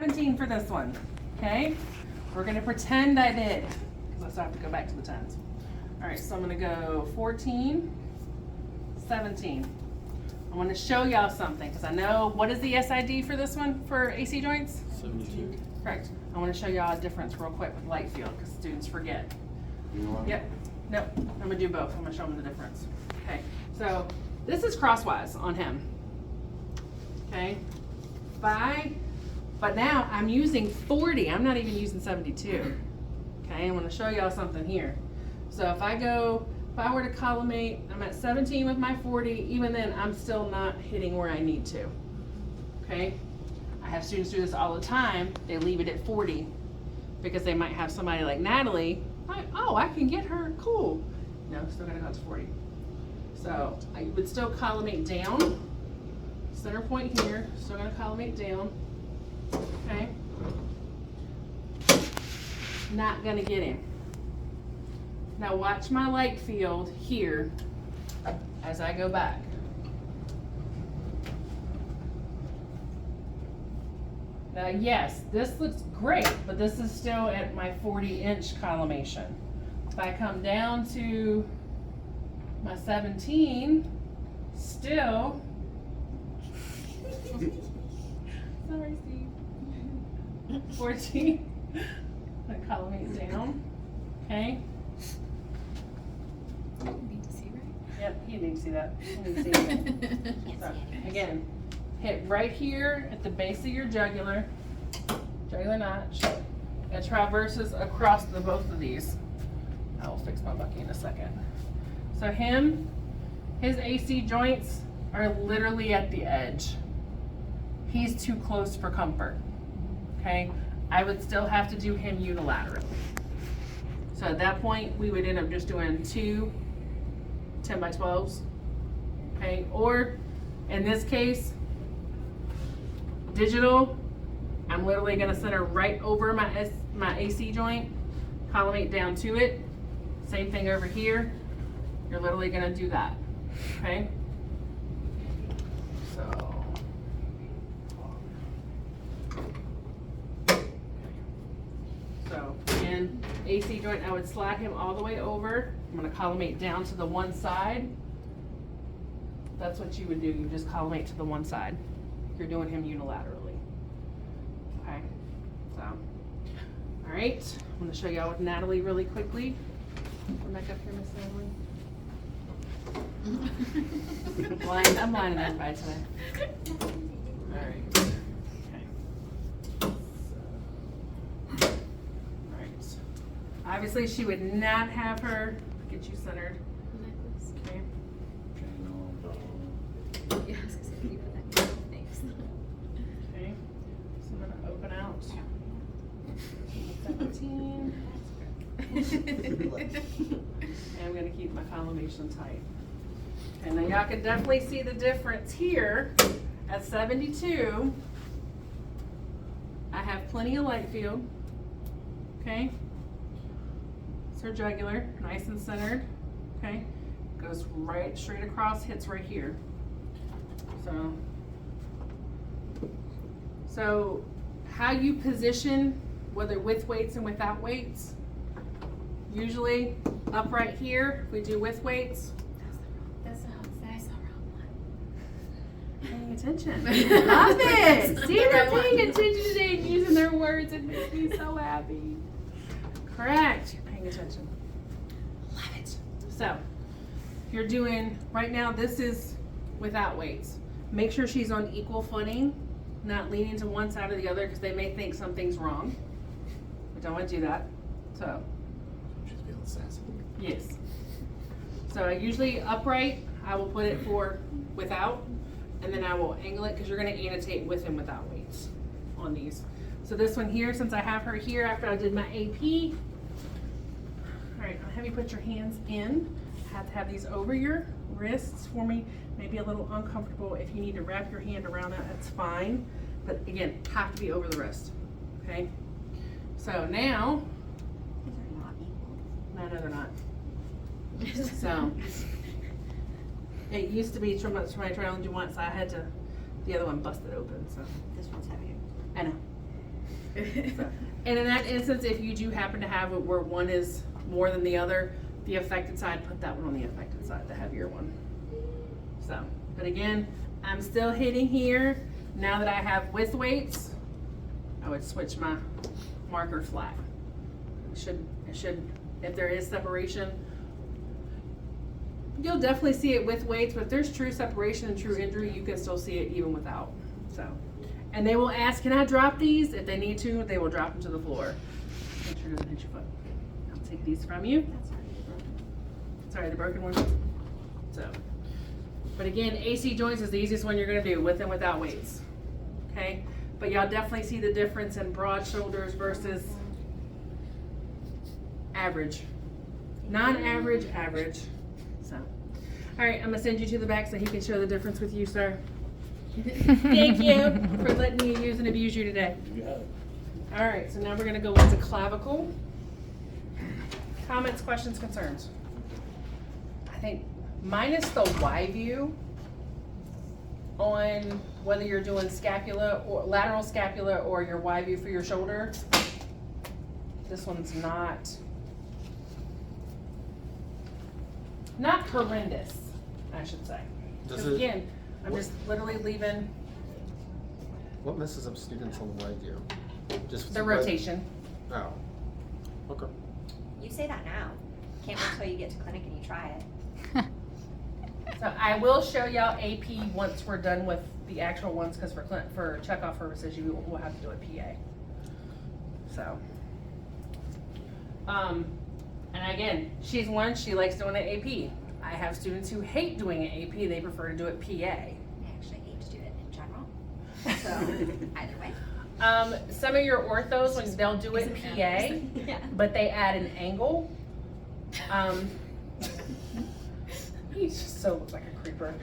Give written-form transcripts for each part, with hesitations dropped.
17 for this one, okay? We're gonna pretend I did, because I still have to go back to the tens. All right, so I'm gonna go 14, 17. I wanna show y'all something, because I know, what is the SID for this one, for AC joints? 72. Correct. I wanna show y'all a difference real quick with light field, because students forget. Yep, nope, I'm gonna do both. I'm gonna show them the difference. Okay, so this is crosswise on him. Okay, but now I'm using 40. I'm not even using 72. Okay, I'm gonna show y'all something here. So if I were to collimate, I'm at 17 with my 40. Even then, I'm still not hitting where I need to. Okay, I have students do this all the time. They leave it at 40 because they might have somebody like Natalie. Oh, I can get her, cool. No, still gotta go to 40. So I would still collimate down. Center point here, still gonna collimate down. Okay. Not gonna get him. Now watch my light field here as I go back. Now yes, this looks great, but this is still at my 40-inch collimation. If I come down to my 17, still, sorry Steve, 14, I collimate down, okay? You need to see, right? Yep, you need to see that. You need to see it. So, again, hit right here at the base of your jugular notch. It traverses across the both of these. I will fix my bucky in a second. So his AC joints are literally at the edge. He's too close for comfort, okay? I would still have to do him unilaterally. So at that point, we would end up just doing 2 10x12s, okay? Or in this case, digital, I'm literally gonna center right over my AC joint, collimate down to it. Same thing over here. You're literally gonna do that, okay? So in AC joint, I would slide him all the way over. I'm gonna collimate down to the one side. That's what you would do. You just collimate to the one side. You're doing him unilaterally. Okay, so, all right. I'm gonna show y'all with Natalie really quickly. Come back up here, Miss Natalie. I'm blinding everybody today. All right. Okay. All right. Obviously, she would not have her get you centered. Okay. Yeah, I was gonna say, you put that in thanks. Okay. So I'm gonna open out 17. And I'm gonna keep my collimation tight. And now y'all can definitely see the difference here at 72. I have plenty of light field. Okay. It's her jugular, nice and centered. Okay. Goes right straight across, hits right here. So how you position, whether with weights and without weights, usually up right here, we do with weights. That's the wrong one. Paying attention. Love it. See, they're paying attention today and using their words. It makes me so happy. Correct. You're paying attention. Love it. So, if you're doing, right now, this is without weights. Make sure she's on equal footing, not leaning to one side or the other because they may think something's wrong. We don't want to do that. So, She's feeling sassy. yes. So usually upright, I will put it for without, and then I will angle it because you're going to annotate with and without weights on these. So this one here, since I have her here after I did my AP, all right, I'll have you put your hands in. I have to have these over your wrists for me. Maybe a little uncomfortable. If you need to wrap your hand around that, that's fine. But again, have to be over the wrist. Okay. So now, These are not equal. no, they're not. So it used to be too much for my trial and once I had to, the other one busted open. So This one's heavier. I know. And in that instance, if you do happen to have it where one is more than the other, the affected side, put that one on the affected side, the heavier one. So, but again, I'm still hitting here. Now that I have width weights, I would switch my marker flat. It should, if there is separation, you'll definitely see it with weights, but if there's true separation and true injury, you can still see it even without. So, and they will ask, can I drop these? If they need to, they will drop them to the floor. Make sure it doesn't hit your foot. I'll take these from you. Sorry, the broken one. So, but again, AC joints is the easiest one you're gonna do with and without weights. Okay, but y'all definitely see the difference in broad shoulders versus average. Non-average, average. So, all right, I'm gonna send you to the back so he can show the difference with you, sir. Thank you for letting me use and abuse you today. You have it. All right, so now we're gonna go into clavicle. Comments, questions, concerns? I think minus the Y view on whether you're doing scapula or lateral scapula or your Y view for your shoulder. This one's not horrendous, I should say. Does So it- again, I'm just literally leaving What messes up students on the wide view? Just the rotation. Oh. Okay. You say that now. Can't wait till you get to clinic and you try it. So I will show y'all AP once we're done with the actual ones, because for checkoff purposes, you will have to do it PA. So, and again, she's one, she likes doing it AP. I have students who hate doing it AP, they prefer to do it PA. I actually hate to do it in general. So, either way. Some of your orthos, when they'll do it Isn't PA, that- Yeah. but they add an angle. He's just so like a creeper.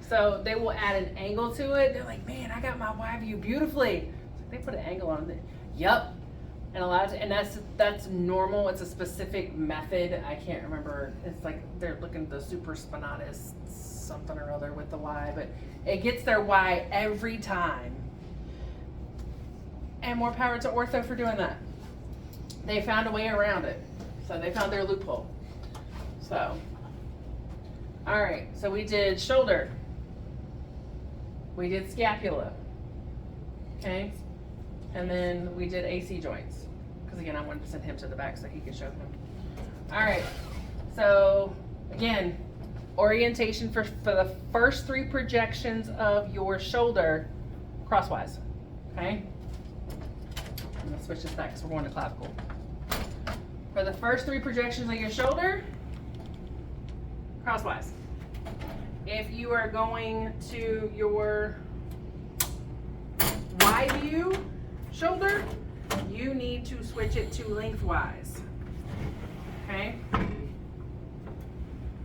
So they will add an angle to it. They're like, man, I got my Y view beautifully. They put an angle on it. Yup. And a lot of, and that's normal. It's a specific method. I can't remember. It's like they're looking at the supraspinatus something or other with the Y, but it gets their Y every time. And more power to ortho for doing that. They found a way around it. So they found their loophole. So, all right. So we did shoulder. We did scapula. Okay. And then we did AC joints. Because again, I wanted to send him to the back so he could show them. All right. So again, orientation for the first 3 projections of your shoulder crosswise. Okay. I'm gonna switch this back because we're going to clavicle. For the first 3 projections of your shoulder, crosswise. If you are going to your Y view shoulder, you need to switch it to lengthwise. Okay?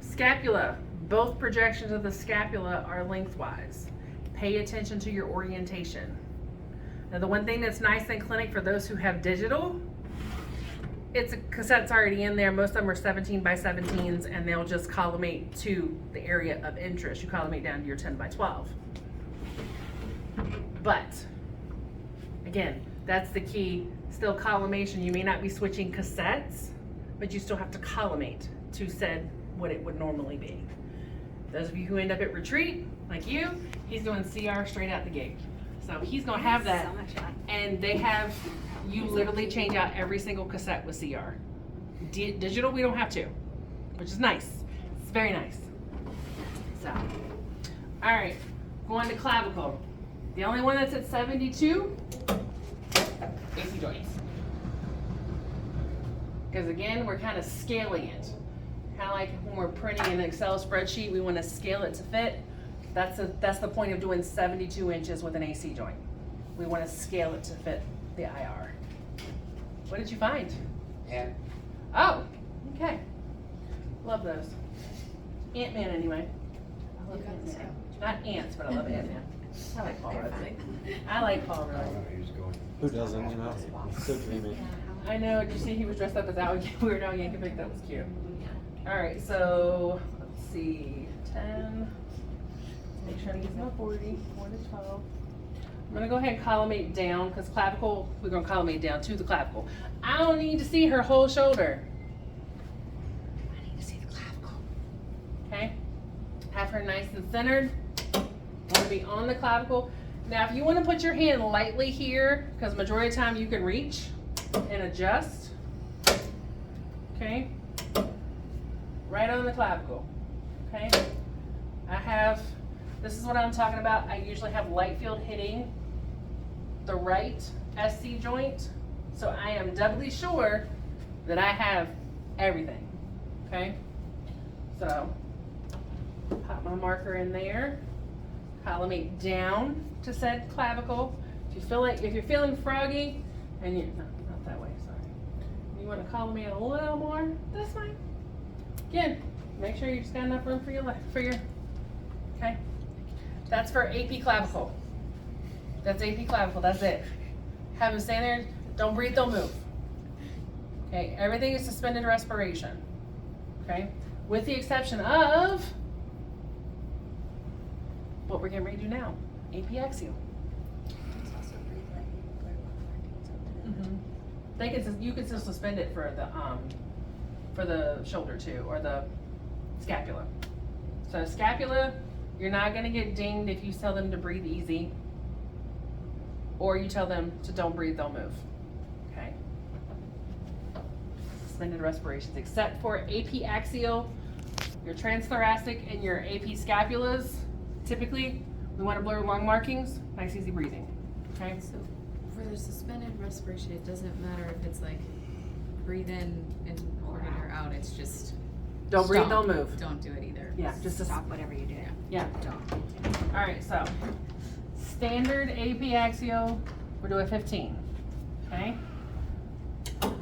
Scapula. Both projections of the scapula are lengthwise. Pay attention to your orientation. Now, the one thing that's nice in clinic for those who have digital, it's a cassette's already in there. Most of them are 17 by 17s, and they'll just collimate to the area of interest. You collimate down to your 10 by 12. But again, that's the key. Still collimation. You may not be switching cassettes, but you still have to collimate to said what it would normally be. Those of you who end up at retreat, like you, he's doing CR straight out the gate. So he's gonna have that. So much fun. And they have, you literally change out every single cassette with CR. Digital, we don't have to, which is nice. It's very nice. So, all right, going to clavicle. The only one that's at 72, AC joints. Because again, we're kind of scaling it. Kind of like when we're printing an Excel spreadsheet, we want to scale it to fit. That's the point of doing 72 inches with an AC joint. We want to scale it to fit the IR. What did you find? And Oh, okay. Love those. Ant-Man anyway. I love Ant-Man. Not ants, but I love Ant-Man. I like Paul Rudd. I like Paul I Rudd. don't know who's going. Who doesn't, you know? So dreamy. I know. Did you see he was dressed up as Weird Al Yankovic? That was cute. All right, so let's see. 10. Make sure I use my 40. 4 to 12. I'm gonna go ahead and collimate down, because clavicle, we're gonna collimate down to the clavicle. I don't need to see her whole shoulder. I need to see the clavicle. Okay? Have her nice and centered. Want to be on the clavicle. Now, if you want to put your hand lightly here, because majority of the time you can reach and adjust. Okay? Right on the clavicle. Okay? This is what I'm talking about. I usually have light field hitting the right SC joint. So I am doubly sure that I have everything. Okay? So, pop my marker in there. Collimate down to said clavicle. If you're feeling froggy, and not that way, sorry. You want to collimate a little more, that's fine. Again, make sure you just got enough room for your, okay? That's for AP clavicle. That's AP clavicle, that's it. Have them stand there, don't breathe, don't move. Okay, everything is suspended respiration. Okay, with the exception of what we're getting ready to do now, AP axial. You can still suspend it for the shoulder too, or the scapula. So scapula, you're not gonna get dinged if you tell them to breathe easy, or you tell them to don't breathe, don't move. Okay. Suspended respirations, except for AP axial, your transthoracic, and your AP scapulas. Typically, we want to blur lung markings. Nice, easy breathing. Okay. So for the suspended respiration, it doesn't matter if it's like breathe in and or in or out. It's just Don't breathe, stop. don't move. Don't do it either. Yeah, just Stop whatever you do. Yeah. Don't. All right. So standard AP axial, we're doing 15. Okay.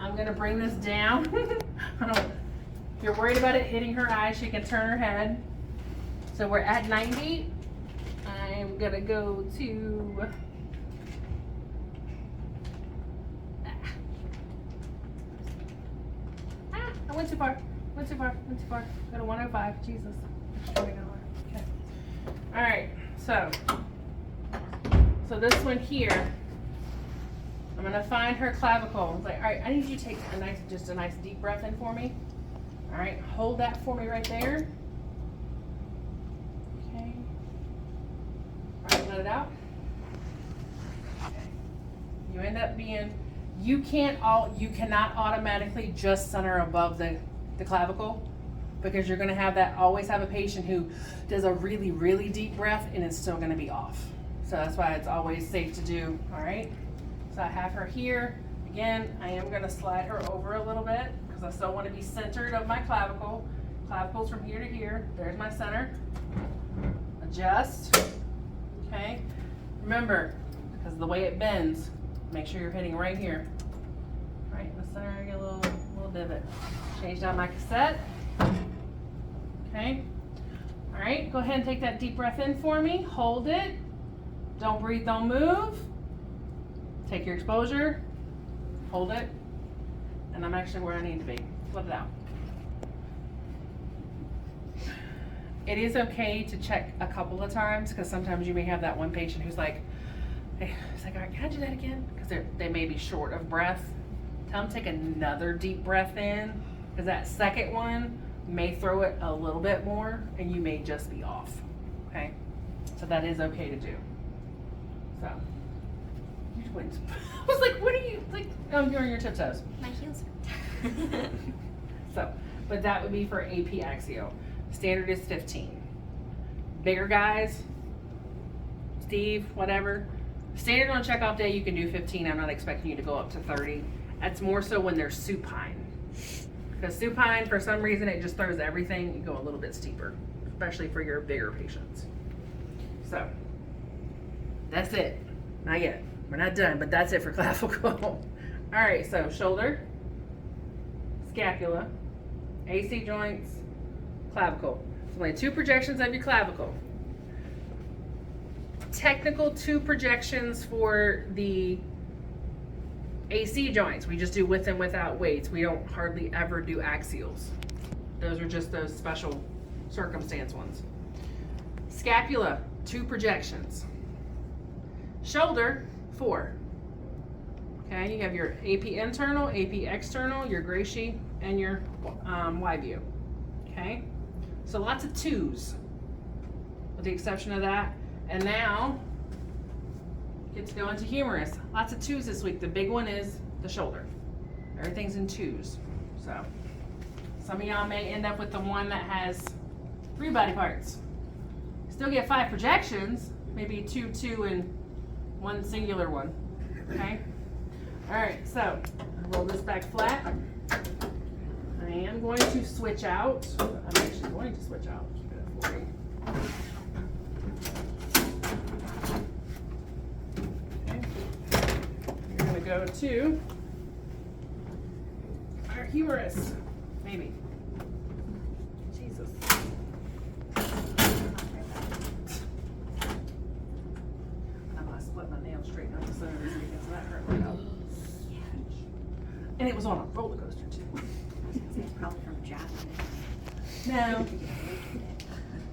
I'm gonna bring this down. If you're worried about it hitting her eye, she can turn her head. So we're at 90. I'm gonna go to I went too far. Went too far. Go to 105. Jesus. Okay. All right. So this one here, I'm gonna find her clavicle. It's like, all right, I need you to take just a nice deep breath in for me. All right, hold that for me right there. Okay. All right, let it out. Okay. You end up being, you cannot automatically just center above the clavicle, because you're gonna always have a patient who does a really, really deep breath and it's still gonna be off. So that's why it's always safe to do, all right? So I have her here. Again, I am gonna slide her over a little bit because I still wanna be centered of my clavicle. Clavicle's from here to here. There's my center. Adjust, okay? Remember, because of the way it bends, make sure you're hitting right here. Right in the center, I get a little divot. Change down my cassette. Okay. All right, go ahead and take that deep breath in for me. Hold it. Don't breathe, don't move. Take your exposure. Hold it. And I'm actually where I need to be. Let it out. It is okay to check a couple of times, because sometimes you may have that one patient who's like, hey, it's like, all right, can I do that again? Because they may be short of breath. Tell them to take another deep breath in, because that second one may throw it a little bit more and you may just be off. Okay? So that is okay to do. So, you're twins. I was like, what are you, like, oh, you're on your tiptoes. My heels hurt. So, but that would be for AP axial. Standard is 15. Bigger guys, Steve, whatever. Standard on checkoff day, you can do 15. I'm not expecting you to go up to 30. That's more so when they're supine. Because supine, for some reason, it just throws everything. You go a little bit steeper, especially for your bigger patients. So, that's it. Not yet. We're not done, but that's it for clavicle. All right, so shoulder, scapula, AC joints, clavicle. So only 2 projections of your clavicle. Technical 2 projections for the AC joints. We just do with and without weights. We don't hardly ever do axials. Those are just those special circumstance ones. Scapula, 2 projections. Shoulder, 4. Okay, you have your AP internal, AP external, your Gracie, and your Y view. Okay, so lots of 2s, with the exception of that. And now, get to go into humerus. Lots of 2s this week. The big one is the shoulder. Everything's in 2s. So, some of y'all may end up with the one that has 3 body parts. Still get 5 projections, maybe 2, 2, and 1 singular one. Okay? Alright, so roll this back flat. I am going to switch out. I'm actually going to switch out. Keep it at 40. Okay. You're going to go to our humerus. Maybe. Jesus. I'm going to split my nail straight out the center this weekend, so that hurt right out. And it was on a roller coaster too. It's probably from Japan. No.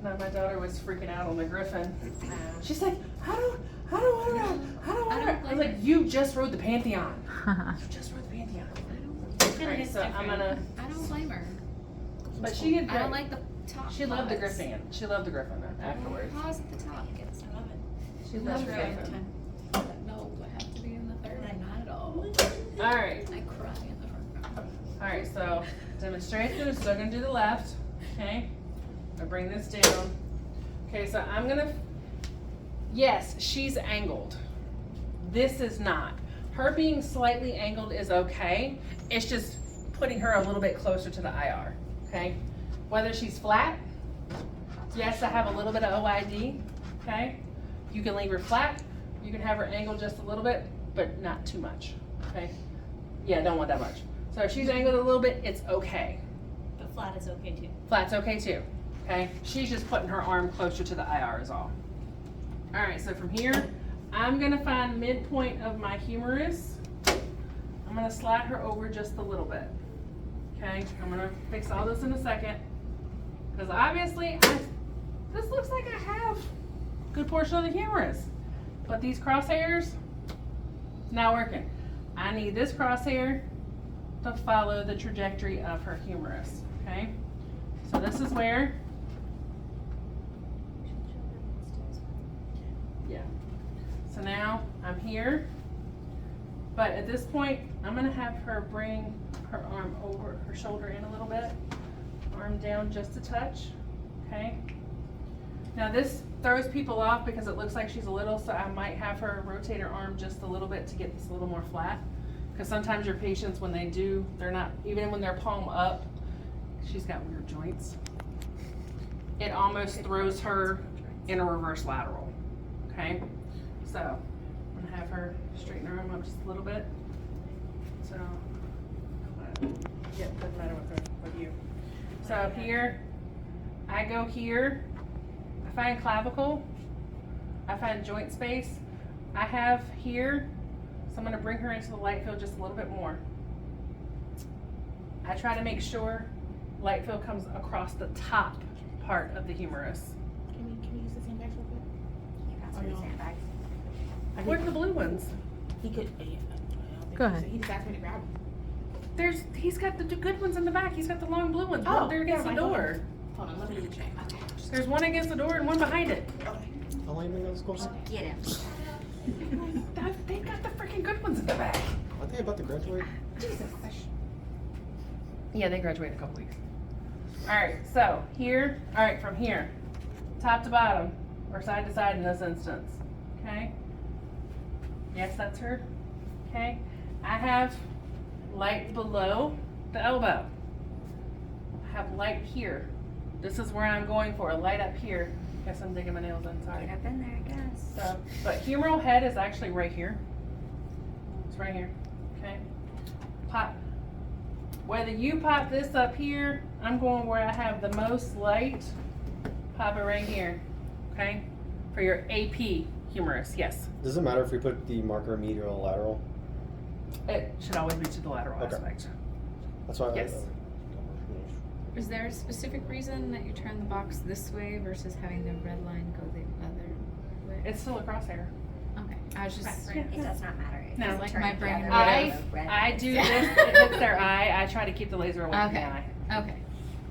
No, my daughter was freaking out on the Griffin. She's like, how do I was like, you just rode the Pantheon. You just rode the Pantheon. Alright, so I'm gonna. I don't blame her. But she did I don't great. like the top. She loved the pause. Griffin. She loved the Griffin afterwards. Pause at the top. I love it. She loved the Griffin. No, I have to be in the third. Not at all. Alright. I cry in the front row. Alright, so demonstration is still gonna do the left. Okay? I bring this down. Okay, so I'm gonna. Yes, she's angled. This is not. Her being slightly angled is okay. It's just putting her a little bit closer to the IR. Okay? Whether she's flat, yes, I have a little bit of OID. Okay? You can leave her flat. You can have her angled just a little bit, but not too much. Okay? Yeah, don't want that much. So if she's angled a little bit, it's okay. But flat is okay too. Flat's okay too. Okay? She's just putting her arm closer to the IR is all. Alright, so from here, I'm gonna find midpoint of my humerus. I'm gonna slide her over just a little bit. Okay? I'm gonna fix all this in a second. Because obviously, this looks like I have a good portion of the humerus. But these crosshairs, not working. I need this crosshair to follow the trajectory of her humerus. Okay? So this is where, yeah. So now I'm here, but at this point, I'm gonna have her bring her arm over, her shoulder in a little bit, arm down just a touch, okay? Now this throws people off because it looks like she's a little, so I might have her rotate her arm just a little bit to get this a little more flat. Because sometimes your patients, when they do, they're not, even when they're palm up, she's got weird joints. It almost throws her in a reverse lateral, okay? So, I'm gonna have her straighten her arm up just a little bit. So, yeah, doesn't matter with you. So here, I go here, I find clavicle, I find joint space. I have here, so I'm gonna bring her into the light field just a little bit more. I try to make sure light field comes across the top part of the humerus. Can we use the sandbags real quick? You got some sandbags. Where are the blue ones? He could. Go ahead. So he just asked me to grab them. He's got the good ones in the back. He's got the long blue ones. Oh, One there against the never mind, door. Hold on, let me check. Okay. There's one against the door and one behind it. How long have you been in school? Get him. They've got the freaking good ones in the back. Aren't they about to graduate? Jesus. Yeah, they graduate in a couple weeks. Alright, so here, alright, from here, top to bottom, or side to side in this instance. Okay? Yes, that's her. Okay? I have light below the elbow. I have light here. This is where I'm going for, a light up here. Guess I'm digging my nails in, sorry. Get up in there, I guess. So, but humeral head is actually right here. It's right here, okay? Pop. Whether you pop this up here, I'm going where I have the most light. Pop it right here, okay? For your AP humerus, yes. Does it matter if we put the marker medial or lateral? It should always be to the lateral Okay. aspect. That's why. Yes. Is there a specific reason that you turn the box this way versus having the red line go the other way? It's still a crosshair. Okay. I was just, It does not matter. If No. you Like turn my it the brain other would- way, I the red I is- do this. It hits their eye. I try to keep the laser away from the Okay. eye. okay.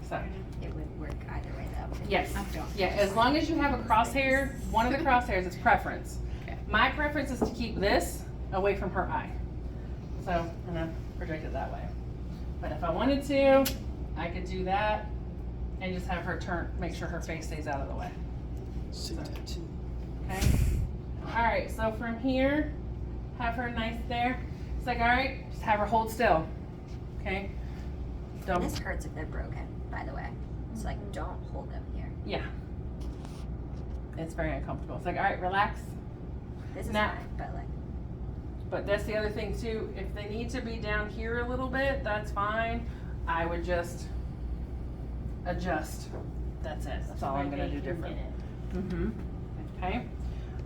So It would work either way though. yes, I don't. yeah. As long as you have a crosshair, one of the crosshairs is preference. Okay. My preference is to keep this away from her eye. So I'm gonna project it that way. But if I wanted to, I could do that and just have her turn, make sure her face stays out of the way. Okay. All right. So from here, have her nice there. It's like, all right, just have her hold still. Okay. And Don't. this hurts if they're broken, by the way. It's like, don't hold them here. Yeah. It's very uncomfortable. It's like, all right, relax. This is Now- fine, but like, But that's the other thing too. If they need to be down here a little bit, that's fine. I would just adjust. That's it. That's all I'm gonna do different. Mm-hmm. Okay.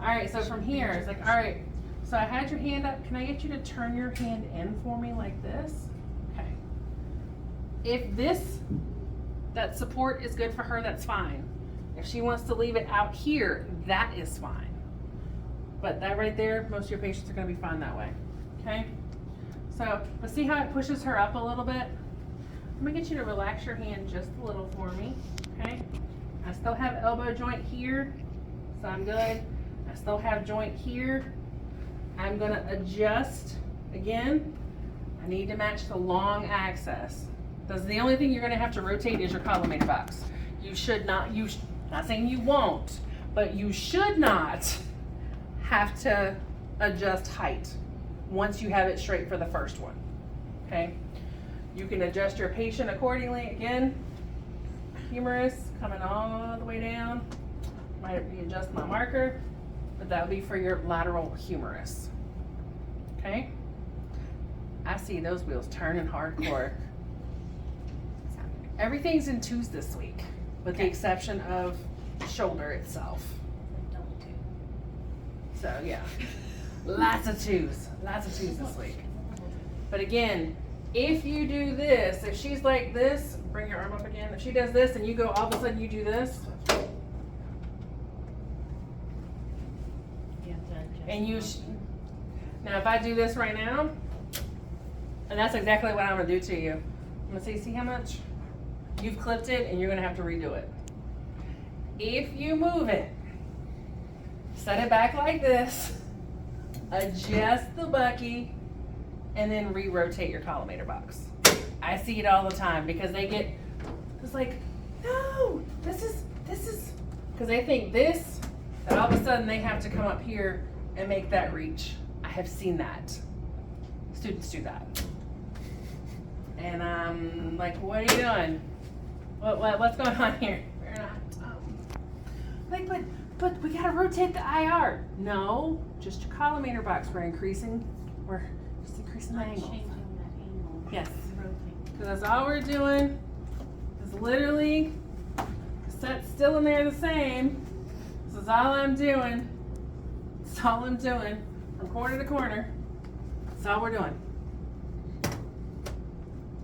All right. So from here, it's like, all right. So I had your hand up. Can I get you to turn your hand in for me like this? Okay. If that support is good for her, that's fine. If she wants to leave it out here, that is fine. But that right there, most of your patients are gonna be fine that way, okay? So, but see how it pushes her up a little bit? Let me get you to relax your hand just a little for me, okay? I still have elbow joint here, so I'm good. I still have joint here. I'm gonna adjust, again, I need to match the long axis. That's the only thing you're gonna have to rotate is your collimator box. You should not, not saying you won't, but you should not have to adjust height once you have it straight for the first one, okay? You can adjust your patient accordingly. Again, humerus coming all the way down. Might readjust my marker, but that would be for your lateral humerus, okay? I see those wheels turning hardcore. Everything's in twos this week, with the exception of shoulder itself. So yeah, lots of twos this week. But again, if you do this, if she's like this, bring your arm up again. If she does this and you go, all of a sudden you do this, and now if I do this right now, and that's exactly what I'm gonna do to you. I'm gonna say, see how much? You've clipped it and you're gonna have to redo it. If you move it, set it back like this, adjust the bucky, and then re-rotate your collimator box. I see it all the time because they get, it's like, no, this is, because they think this, that all of a sudden they have to come up here and make that reach. I have seen that. Students do that. And I'm like, what are you doing? What's going on here? We're not, like, but we gotta rotate the IR. No, just your collimator box. We're just increasing the angle. Yes, because that's all we're doing is literally set still in there the same. This is all I'm doing. That's all I'm doing from corner to corner. That's all we're doing.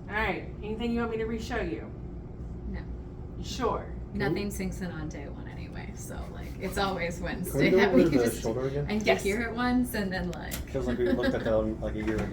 All right, anything you want me to re-show you? No. You sure? Nothing sinks in on day one anyway, so like it's always Can Wednesday we go that over we the just shoulder again? I Yes. hear it once and then like Feels like we looked at that like a year ago.